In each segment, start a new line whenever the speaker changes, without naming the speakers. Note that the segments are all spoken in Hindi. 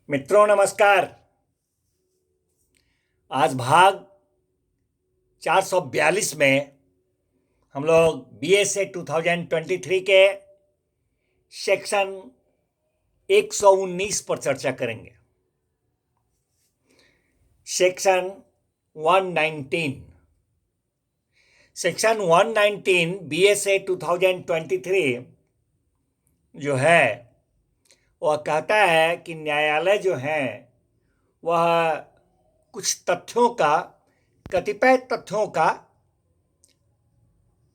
मित्रों नमस्कार। आज भाग 442 में हम लोग BSA 2023 के सेक्शन 119 पर चर्चा करेंगे। सेक्शन 119 सेक्शन 119 BSA 2023 जो है वह कहता है कि न्यायालय जो है वह कतिपय तथ्यों का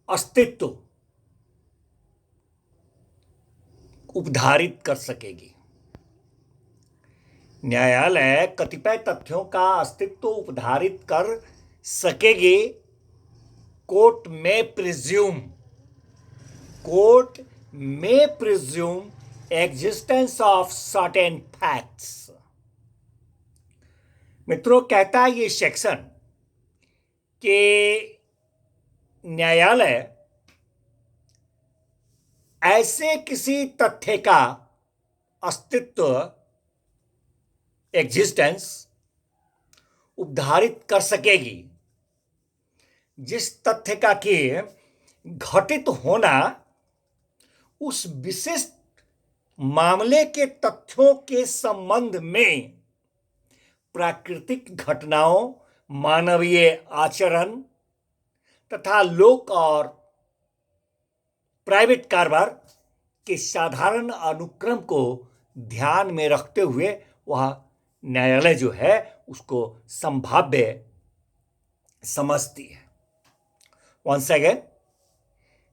अस्तित्व उपधारित कर सकेगी। न्यायालय कतिपय तथ्यों का अस्तित्व उपधारित कर सकेगी। कोर्ट में presume existence of certain facts. मित्रों, कहता है ये सेक्शन कि न्यायालय ऐसे किसी तथ्य का अस्तित्व एग्जिस्टेंस उपधारित कर सकेगी जिस तथ्य का कि घटित होना उस विशिष्ट मामले के तथ्यों के संबंध में प्राकृतिक घटनाओं, मानवीय आचरण तथा लोक और प्राइवेट कारोबार के साधारण अनुक्रम को ध्यान में रखते हुए वह न्यायालय जो है उसको संभाव्य समझती है। वंस अगेन,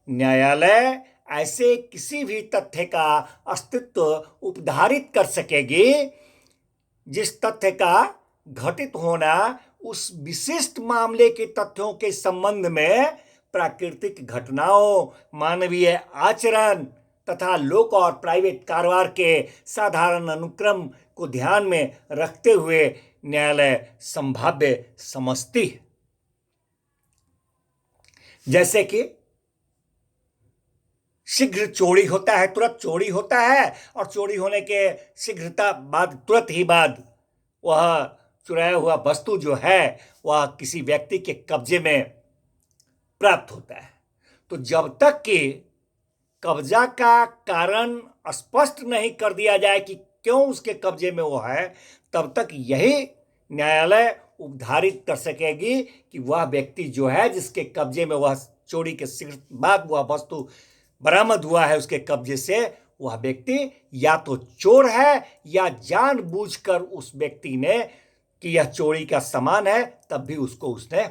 न्यायालय ऐसे किसी भी तथ्य का अस्तित्व उपधारित कर सकेगी जिस तथ्य का घटित होना उस विशिष्ट मामले के तथ्यों के संबंध में प्राकृतिक घटनाओं, मानवीय आचरण तथा लोक और प्राइवेट कारोबार के साधारण अनुक्रम को ध्यान में रखते हुए न्यायालय संभाव्य समझती है। जैसे कि शीघ्र चोरी होता है, तुरंत चोरी होता है और चोरी होने के शीघ्रता बाद तुरंत ही बाद वह चुराया हुआ वस्तु जो है वह किसी व्यक्ति के कब्जे में प्राप्त होता है। तो जब तक कि कब्जा का कारण स्पष्ट नहीं कर दिया जाए कि क्यों उसके कब्जे में वो है, तब तक यही न्यायालय उपधारित कर सकेगी कि वह व्यक्ति जो है जिसके कब्जे में वह चोरी के शीघ्र बाद वह वस्तु बरामद हुआ है उसके कब्जे से, वह व्यक्ति या तो चोर है या जानबूझकर उस व्यक्ति ने कि यह चोरी का सामान है तब भी उसको उसने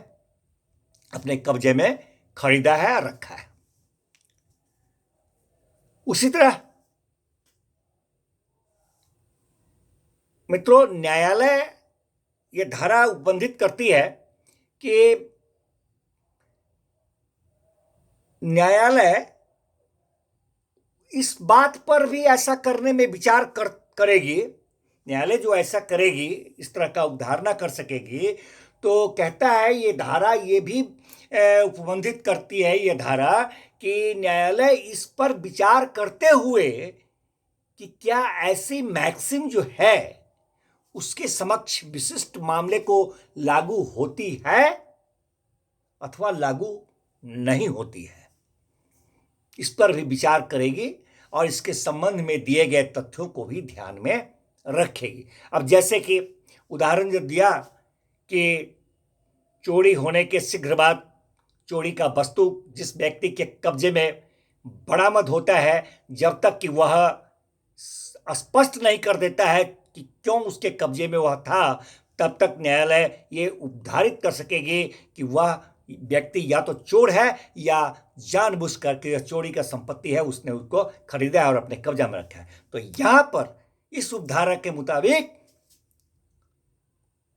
अपने कब्जे में खरीदा है और रखा है। उसी तरह मित्रों, न्यायालय यह धारा उपबंधित करती है कि न्यायालय इस बात पर भी ऐसा करने में विचार करेगी। न्यायालय जो ऐसा करेगी, इस तरह का उपधारणा कर सकेगी, तो कहता है ये धारा ये भी उपबंधित करती है ये धारा कि न्यायालय इस पर विचार करते हुए कि क्या ऐसी मैक्सिम जो है उसके समक्ष विशिष्ट मामले को लागू होती है अथवा लागू नहीं होती है, इस पर भी विचार करेगी और इसके संबंध में दिए गए तथ्यों को भी ध्यान में रखेगी। अब जैसे कि उदाहरण जो दिया कि चोरी होने के शीघ्र बाद चोरी का वस्तु जिस व्यक्ति के कब्जे में बरामद होता है, जब तक कि वह स्पष्ट नहीं कर देता है कि क्यों उसके कब्जे में वह था, तब तक न्यायालय ये उपधारित कर सकेगी कि वह व्यक्ति या तो चोर है या जानबूझकर के चोरी का संपत्ति है उसने उसको खरीदा है और अपने कब्जा में रखा है। तो यहां पर इस उपधारा के मुताबिक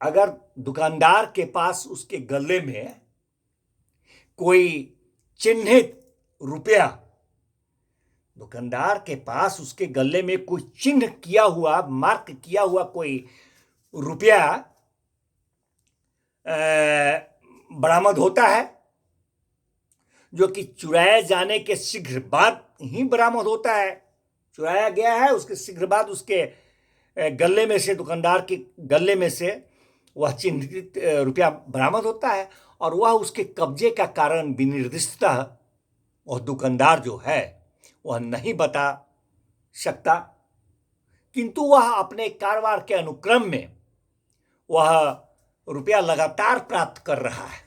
अगर दुकानदार के पास उसके गले में कोई चिन्हित रुपया, दुकानदार के पास उसके गले में कोई चिन्ह किया हुआ, मार्क किया हुआ कोई रुपया बरामद होता है जो कि चुराए जाने के शीघ्र बाद ही बरामद होता है, चुराया गया है उसके शीघ्र बाद उसके गले में से, दुकानदार के गले में से वह चिन्हित रुपया बरामद होता है और वह उसके कब्जे का कारण विनिर्दिष्टतः वह दुकानदार जो है वह नहीं बता सकता, किंतु वह अपने कारोबार के अनुक्रम में वह रुपया लगातार प्राप्त कर रहा है,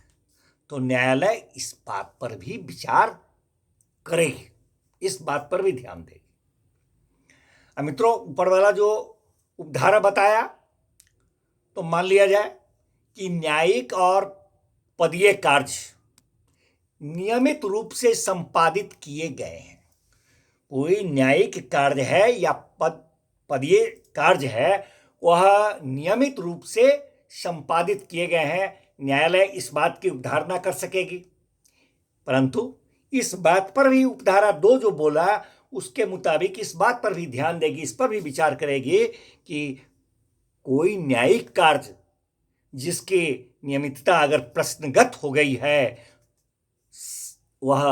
तो न्यायालय इस बात पर भी विचार करेगी, इस बात पर भी ध्यान देगी। अब मित्रों, ऊपर वाला जो उपधारा बताया, तो मान लिया जाए कि न्यायिक और पदीय कार्य नियमित रूप से संपादित किए गए हैं। कोई न्यायिक कार्य है या पदीय कार्य है, वह नियमित रूप से संपादित किए गए हैं, न्यायालय इस बात की उपधारणा कर सकेगी। परंतु इस बात पर भी उपधारा 2 जो बोला उसके मुताबिक इस बात पर भी ध्यान देगी, इस पर भी विचार करेगी कि कोई न्यायिक कार्य जिसकी नियमितता अगर प्रश्नगत हो गई है, वह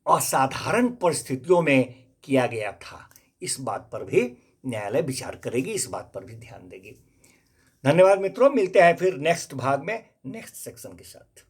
असाधारण परिस्थितियों में किया गया था, इस बात पर भी न्यायालय विचार करेगी, इस बात पर भी ध्यान देगी। धन्यवाद मित्रों, मिलते हैं फिर नेक्स्ट भाग में नेक्स्ट सेक्शन के साथ।